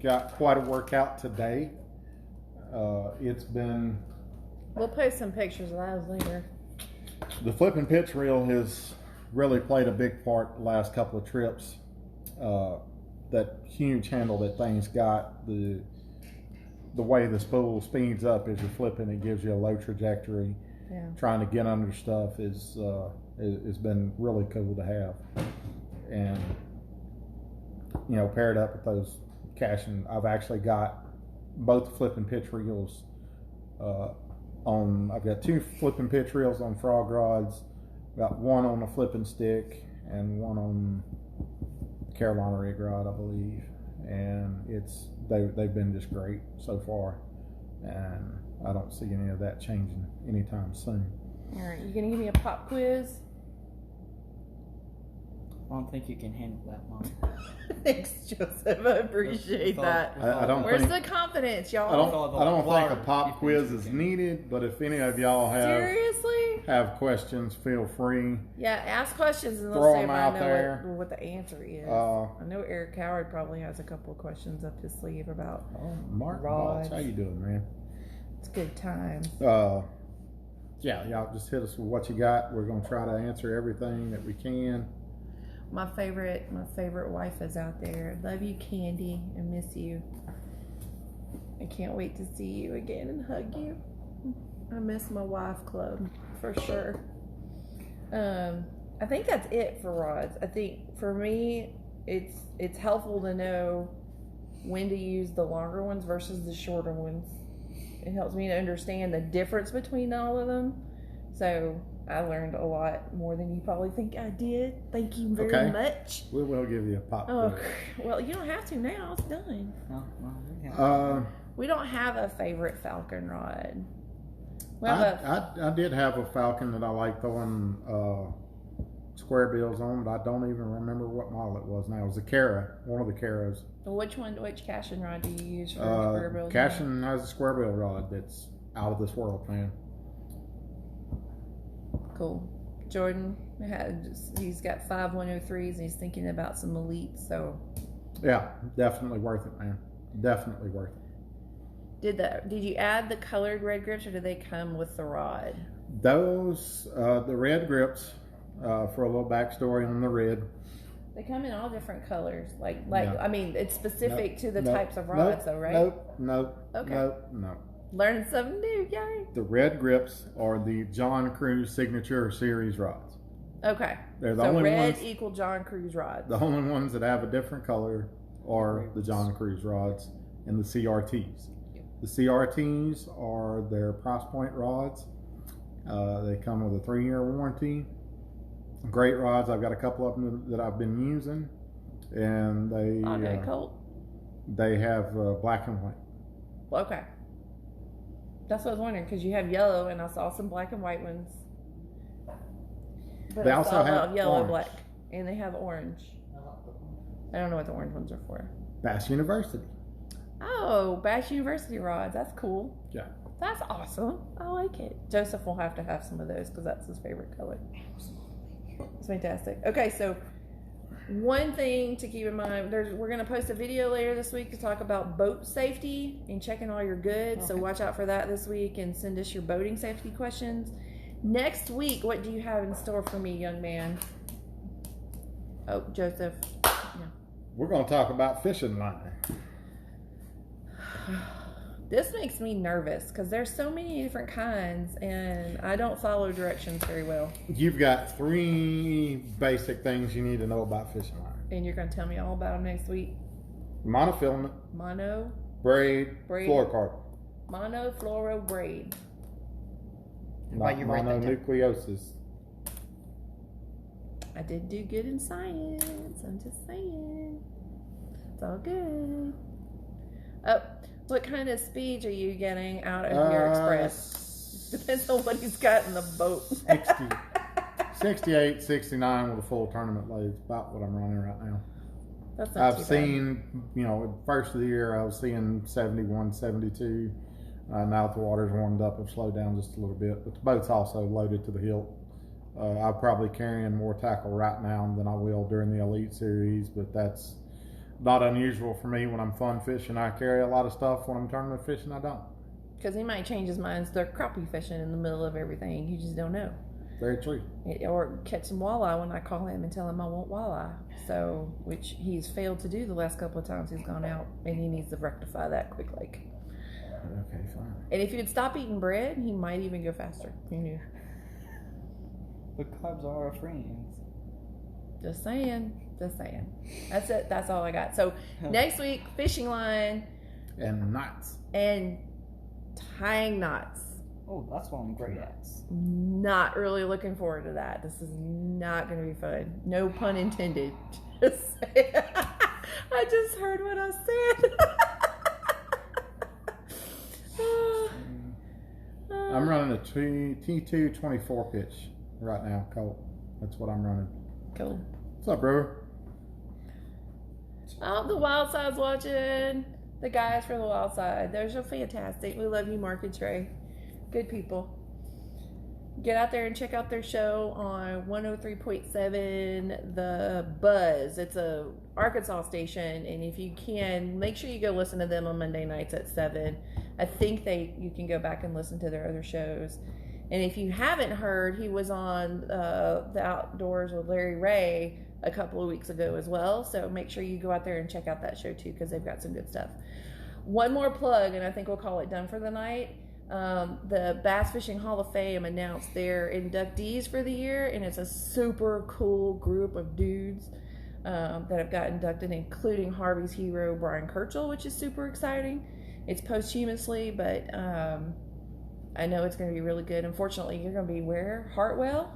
got quite a workout today. It's been. We'll post some pictures of those later. The flip and pitch reel has really played a big part the last couple of trips. That huge handle that thing's got, the way the spool speeds up as you're flipping, it gives you a low trajectory. Yeah. Trying to get under stuff is been really cool to have, and you know, paired up with those Cashion. I've actually got both flip and pitch reels on. I've got two flip and pitch reels on frog rods. Got one on a flipping stick and one on Carolina rig rod, I believe, and they've been just great so far, and I don't see any of that changing anytime soon. All right, you gonna give me a pop quiz? I don't think you can handle that long. Thanks, Joseph. I appreciate that. I don't Where's think, the confidence, y'all? I don't think a pop quiz is needed, but if any of y'all Seriously? have questions, feel free. Yeah, ask questions and Throw they'll see them if I out know there. what the answer is. I know Eric Howard probably has a couple of questions up his sleeve about Mark rods. Balch, how you doing, man? It's good times. Yeah, y'all just hit us with what you got. We're gonna try to answer everything that we can. My favorite wife is out there. Love you, Candy, and miss you. I can't wait to see you again and hug you. I miss my wife club for sure. I think that's it for rods. I think for me, it's helpful to know when to use the longer ones versus the shorter ones. It helps me to understand the difference between all of them. So I learned a lot more than you probably think I did. Thank you very much. We will give you a pop quiz. Well, you don't have to now. It's done. No, yeah. We don't have a favorite falcon rod. I did have a falcon that I like throwing square bills on, but I don't even remember what model it was now. It was a Cara, one of the Caras. Which Cashion rod do you use for square bills? Cashion has a square bill rod that's out of this world, man. Cool. Jordan, he's got 5 103s and he's thinking about some elites, so. Yeah, definitely worth it, man. Definitely worth it. Did you add the colored red grips or do they come with the rod? Those, the red grips, for a little backstory on the red. They come in all different colors. Like No. I mean, it's specific to the types of rods, though, right? Nope. Learn something new, yay! The red grips are the John Cruz Signature Series rods. Okay. They're the so only red ones. equal John Cruz rods. The only ones that have a different color are the John Cruz rods and the CRTs. The CRTs are their price point rods. They come with a 3-year warranty. Great rods. I've got a couple of them that I've been using, and they have black and white. Okay. That's what I was wondering, because you have yellow, and I saw some black and white ones. But They also have yellow, orange. black, and they have orange. I don't know what the orange ones are for. Bass University. Oh, Bass University rods. That's cool. Yeah. That's awesome. I like it. Joseph will have to have some of those because that's his favorite color. It's fantastic. Okay, so one thing to keep in mind, we're going to post a video later this week to talk about boat safety and checking all your goods. Okay. So watch out for that this week and send us your boating safety questions. Next week, what do you have in store for me, young man? Oh, Joseph. Yeah. We're going to talk about fishing line. This makes me nervous because there's so many different kinds and I don't follow directions very well. You've got 3 basic things you need to know about fishing line. And you're going to tell me all about them next week? Monofilament. Mono. Braid. Fluorocarbon. Mono, fluoro, braid. Not mononucleosis. I did do good in science. I'm just saying. It's all good. Oh, what kind of speeds are you getting out of your Xpress? Depends on what he's got in the boat. 68, 69 with a full tournament load. It's about what I'm running right now. That's not too bad. I've seen, first of the year I was seeing 71, 72. Now that the water's warmed up, I've slowed down just a little bit. But the boat's also loaded to the hilt. I'm probably carrying more tackle right now than I will during the Elite Series, but that's not unusual for me. When I'm fun fishing, I carry a lot of stuff. When I'm tournament fishing, I don't. Because he might change his mind. They're crappie fishing in the middle of everything. You just don't know. Very true. Or catch some walleye when I call him and tell him I want walleye. So, which he's failed to do the last couple of times he's gone out, and he needs to rectify that quickly. Okay, fine. And if you'd stop eating bread, he might even go faster. Who knew? The carbs are our friends. Just saying. That's it. That's all I got. So next week, fishing line. And knots. And tying knots. Oh, that's what I'm great at. Not really looking forward to that. This is not going to be fun. No pun intended. Just saying. I just heard what I said. I'm running a T2 24 pitch right now, Colt. That's what I'm running. Cool. What's up, bro? Oh, the Wild Side's watching. The guys for the Wild Side. They're so fantastic. We love you, Mark and Trey. Good people. Get out there and check out their show on 103.7 The Buzz. It's a Arkansas station, and if you can, make sure you go listen to them on Monday nights at 7. I think you can go back and listen to their other shows. And if you haven't heard, he was on the Outdoors with Larry Ray a couple of weeks ago as well. So make sure you go out there and check out that show too, because they've got some good stuff. One more plug, and I think we'll call it done for the night. The Bass Fishing Hall of Fame announced their inductees for the year, and it's a super cool group of dudes that have got inducted, including Harvey's hero Brian Kirchel, which is super exciting. It's posthumously, but I know it's going to be really good. Unfortunately, you're going to be where? Hartwell?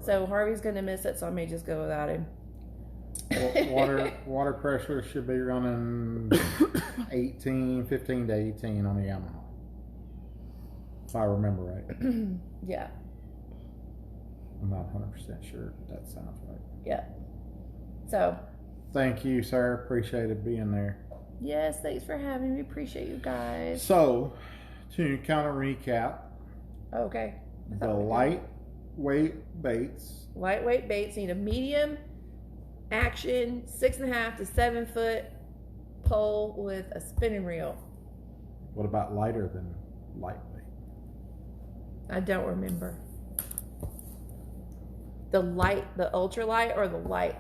So Harvey's going to miss it, so I may just go without him. Water pressure should be running 15 to 18 on the Yamaha. If I remember right. Yeah. I'm not 100% sure, but that sounds right. Yeah. So. Thank you, sir. Appreciated being there. Yes, thanks for having me. Appreciate you guys. So, to kind of recap. Okay. The lightweight baits. Lightweight baits need a medium action 6.5 to 7 foot pole with a spinning reel. What about lighter than lightweight? I don't remember. The ultralight or the light?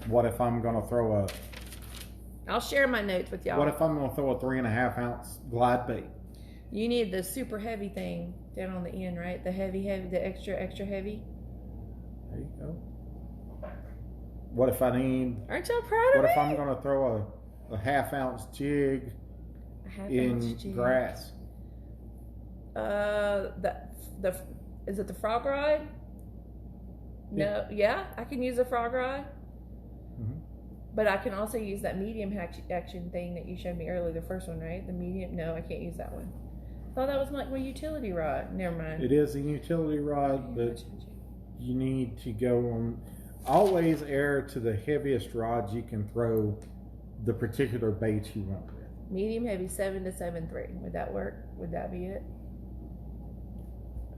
What if I'm going to throw a... I'll share my notes with y'all. What if I'm going to throw a 3.5 ounce glide bait? You need the super heavy thing down on the end, right? The heavy, the extra heavy. There you go. What if I need... Aren't y'all proud of me? What if I'm going to throw a half ounce jig in grass? Is it the frog rod? No, yeah, I can use a frog rod. Mm-hmm. But I can also use that medium action thing that you showed me earlier, the first one, right? The medium, no, I can't use that one. I thought that was like my utility rod. Never mind. It is a utility rod, but you need to go on, always err to the heaviest rods you can throw the particular bait you want with. Medium heavy 7 to 7.3. Would that work? Would that be it?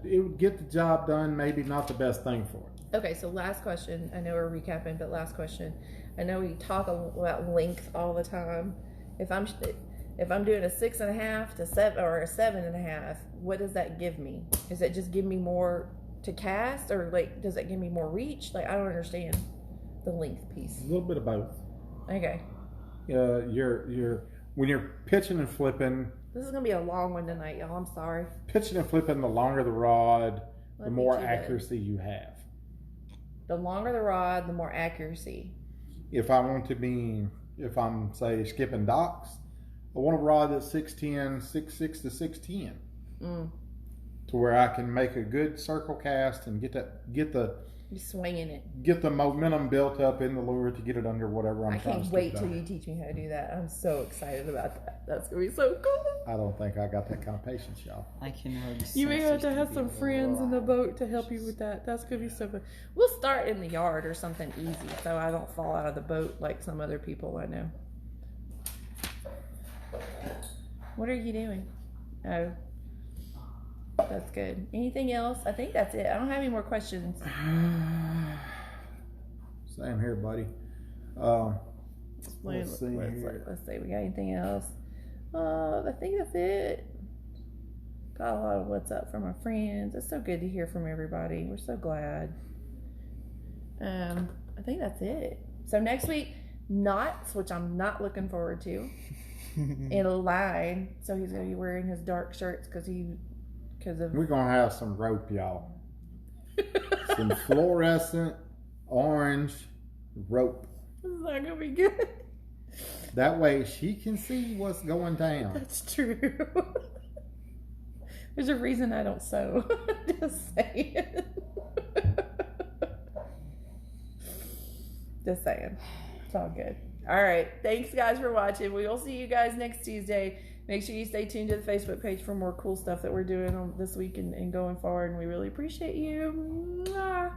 It would get the job done, maybe not the best thing for it. Okay, so last question. I know we're recapping, but last question. I know we talk about length all the time. If I'm doing a 6.5 to 7 or a 7.5, what does that give me? Does it just give me more to cast, or like does it give me more reach? Like I don't understand the length piece. A little bit of both. Okay. When you're pitching and flipping. This is gonna be a long one tonight, y'all. I'm sorry. Pitching and flipping, the longer the rod, the more accuracy you have. The longer the rod, the more accuracy. If I'm say skipping docks, I want a rod that's 6'10", 6'6" to 6'10", to where I can make a good circle cast and get the You're swinging it. Get the momentum built up in the lure to get it under whatever I'm trying to stick. I can't wait till you teach me how to do that. I'm so excited about that. That's gonna be so cool. I don't think I got that kind of patience, y'all. I can already You may have to have some friends in the boat to help you with that. That's gonna be so good. We'll start in the yard or something easy, so I don't fall out of the boat like some other people I know. What are you doing? Oh. That's good. Anything else? I think that's it. I don't have any more questions. Same here, buddy. Let's see. We got anything else? I think that's it. Got a lot of what's up from our friends. It's so good to hear from everybody. We're so glad. I think that's it. So next week, Knots, which I'm not looking forward to, in a line. So he's gonna be wearing his dark shirts because we're gonna have some rope, y'all. Some fluorescent orange rope. This is not gonna be good. That way she can see what's going down. That's true. There's a reason I don't sew. Just saying. Just saying. It's all good. All right. Thanks, guys, for watching. We will see you guys next Tuesday. Make sure you stay tuned to the Facebook page for more cool stuff that we're doing on this week and going forward. And we really appreciate you. Mwah.